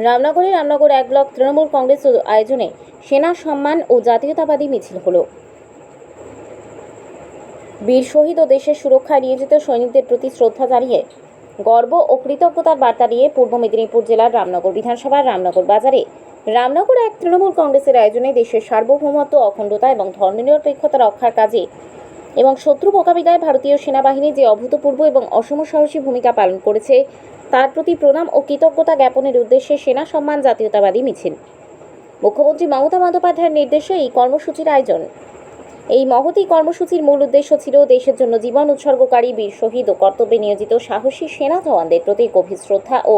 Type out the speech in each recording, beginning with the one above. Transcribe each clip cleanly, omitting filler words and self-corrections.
রামনগরে Ramnagar 1 block Trinamool Congress আয়োজনে সেনা সম্মান ও জাতীয়তাবাদী মিছিল হলো। বীর শহীদ ও দেশের সুরক্ষায় নিয়োজিত সৈনিকদের প্রতি শ্রদ্ধা জানিয়ে গর্ব ও কৃতজ্ঞতার বার্তা দিয়ে পূর্ব মেদিনীপুর জেলার রামনগর বিধানসভার রামনগর বাজারে রামনগর 1 তৃণমূল কংগ্রেসের আয়োজনে দেশের সার্বভৌমত্ব, অখণ্ডতা এবং ধর্মনিরপেক্ষতা রক্ষার কাজে এবং শত্রু মোকাবিলায় ভারতীয় সেনাবাহিনী যে অভূতপূর্ব এবং অসম সাহসী ভূমিকা পালন করেছে তার প্রতি প্রণাম ও কৃতজ্ঞতা জ্ঞাপনের উদ্দেশ্যে সেনা সম্মান জাতীয়তাবাদী মিছিল। মুখ্যমন্ত্রী মমতা বন্দ্যোপাধ্যায়ের নির্দেশে এই কর্মসূচির আয়োজন। এই মহতী কর্মসূচির মূল উদ্দেশ্য ছিল দেশের জন্য জীবন উৎসর্গকারী বীর শহীদ ও কর্তব্যে নিয়োজিত সাহসী সেনা জওয়ানদের প্রতি গভীর শ্রদ্ধা ও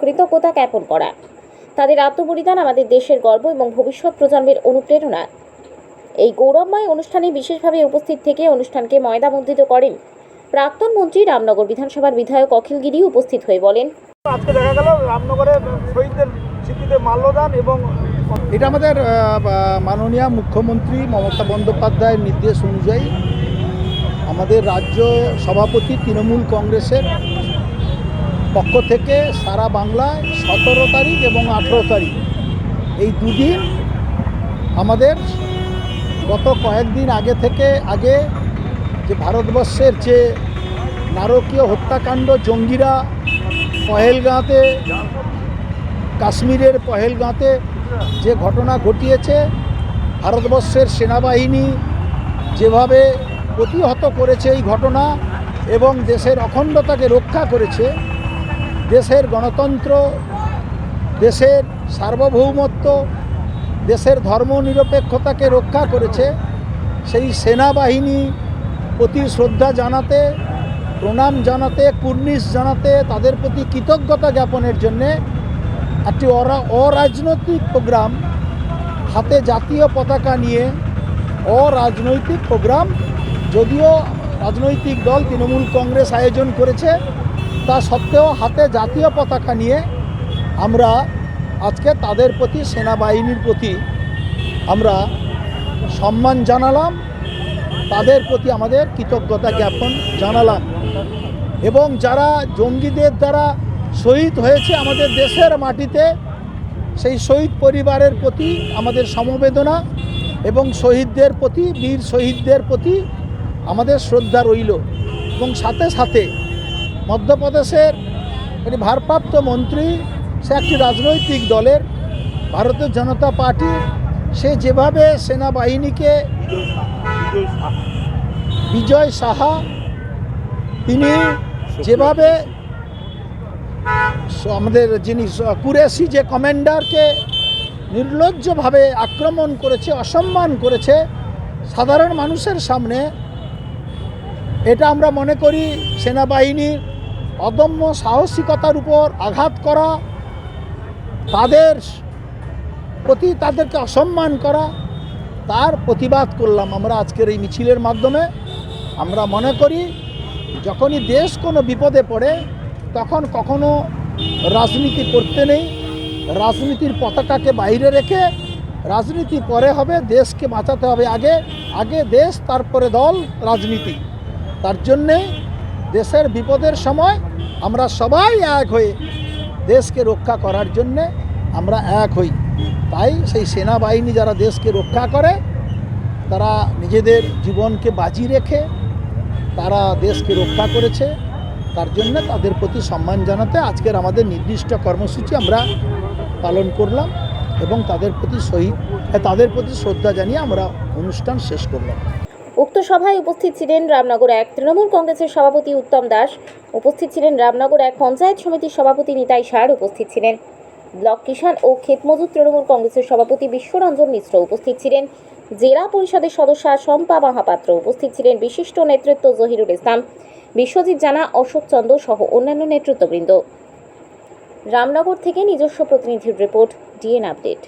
কৃতজ্ঞতা জ্ঞাপন করা। তাদের আত্মবলিদান আমাদের দেশের গর্ব এবং ভবিষ্যৎ প্রজন্মের অনুপ্রেরণা। এই গৌরবময় অনুষ্ঠানে বিশেষভাবে উপস্থিত থেকে অনুষ্ঠানকে ময়দামণ্ডিত করেন প্রাক্তন মন্ত্রী রামনগর বিধানসভার বিধায়ক অখিল গিরি। উপস্থিত হয়ে বলেন, আজকে দেখা গেল রামনগরে শহীদদের স্মৃতিতে মাল্যদান এবং এটা আমাদের মাননীয় মুখ্যমন্ত্রী মমতা বন্দ্যোপাধ্যায়ের নির্দেশ অনুযায়ী আমাদের রাজ্য সভাপতি তৃণমূল কংগ্রেসের পক্ষ থেকে সারা বাংলায় 17 তারিখ এবং 18 তারিখ এই দুদিন আমাদের গত কয়েকদিন আগে যে ভারতবর্ষের যে নারকীয় হত্যাকাণ্ড জঙ্গিরা পহেলগাঁওতে, কাশ্মীরের পহেলগাঁওতে যে ঘটনা ঘটিয়েছে, ভারতবর্ষের সেনাবাহিনী যেভাবে প্রতিহত করেছে এই ঘটনা এবং দেশের অখণ্ডতাকে রক্ষা করেছে, দেশের গণতন্ত্র, দেশের সার্বভৌমত্ব, দেশের ধর্মনিরপেক্ষতাকে রক্ষা করেছে, সেই সেনাবাহিনী প্রতি শ্রদ্ধা জানাতে, প্রণাম জানাতে, কুর্নিশ জানাতে, তাদের প্রতি কৃতজ্ঞতা জ্ঞাপনের জন্যে একটি অরাজনৈতিক প্রোগ্রাম, হাতে জাতীয় পতাকা নিয়ে অরাজনৈতিক প্রোগ্রাম, যদিও রাজনৈতিক দল তৃণমূল কংগ্রেস আয়োজন করেছে, তা সত্ত্বেও হাতে জাতীয় পতাকা নিয়ে আমরা আজকে তাদের প্রতি, সেনাবাহিনীর প্রতি আমরা সম্মান জানালাম, তাদের প্রতি আমাদের কৃতজ্ঞতা জ্ঞাপন জানালাম। এবং যারা জঙ্গিদের দ্বারা শহীদ হয়েছে আমাদের দেশের মাটিতে, সেই শহীদ পরিবারের প্রতি আমাদের সমবেদনা এবং শহীদদের প্রতি, বীর শহীদদের প্রতি আমাদের শ্রদ্ধা রইল। এবং সাথে সাথে মধ্যপ্রদেশের একটি ভারপ্রাপ্ত মন্ত্রী, সে একটি রাজনৈতিক দলের, ভারতীয় জনতা পার্টি, সে যেভাবে সেনাবাহিনীকে, বিজয় সাহা, তিনি যেভাবে আমাদের যিনি কুরেশি যে কমান্ডারকে নির্লজ্জভাবে আক্রমণ করেছে, অসম্মান করেছে সাধারণ মানুষের সামনে, এটা আমরা মনে করি সেনাবাহিনীর অদম্য সাহসিকতার উপর আঘাত করা, তাদের প্রতি তাদেরকে অসম্মান করা, তার প্রতিবাদ করলাম আমরা আজকের এই মিছিলের মাধ্যমে। আমরা মনে করি যখনই দেশ কোনো বিপদে পড়ে তখন কখনো রাজনীতি করতে নেই, রাজনীতির পতাকাকে বাইরে রেখে রাজনীতি পরে হবে, দেশকে বাঁচাতে হবে আগে দেশ, তারপরে দল, রাজনীতি। তার জন্যে দেশের বিপদের সময় আমরা সবাই এক হয়ে দেশকে রক্ষা করার জন্যে আমরা এক হই। তাই সেই সেনাবাহিনী যারা দেশকে রক্ষা করে, তারা নিজেদের জীবনকে বাজি রেখে তারা দেশকে রক্ষা করেছে, তার জন্য তাদের প্রতি সম্মান জানাতে আজকের আমাদের নির্দিষ্ট কর্মসূচি আমরা পালন করলাম এবং তাদের প্রতি শ্রদ্ধা জানিয়ে আমরা অনুষ্ঠান শেষ করলাম। উক্ত সভায় উপস্থিত ছিলেন রামনগর 1 তৃণমূল কংগ্রেসের সভাপতি উত্তম দাস, উপস্থিত ছিলেন রামনগর 1 পঞ্চায়েত সমিতির সভাপতি নিতাই সার, উপস্থিত ছিলেন ব্লক কিষাণ ও ক্ষেতমজুর তৃণমূল কংগ্রেসের সভাপতি বিশ্বরঞ্জন মিশ্র, উপস্থিত ছিলেন জেলা পরিষদের সদস্য শম্পা মহাপাত্র, উপস্থিত ছিলেন বিশিষ্ট নেতৃত্ব জহিরুল ইসলাম, বিশ্বজিৎ জানা, অশোক চন্দ্র সহ অন্যান্য নেতৃত্ববৃন্দ। রামনগর থেকে নিজস্ব প্রতিনিধির রিপোর্ট, ডিএন আপডেট।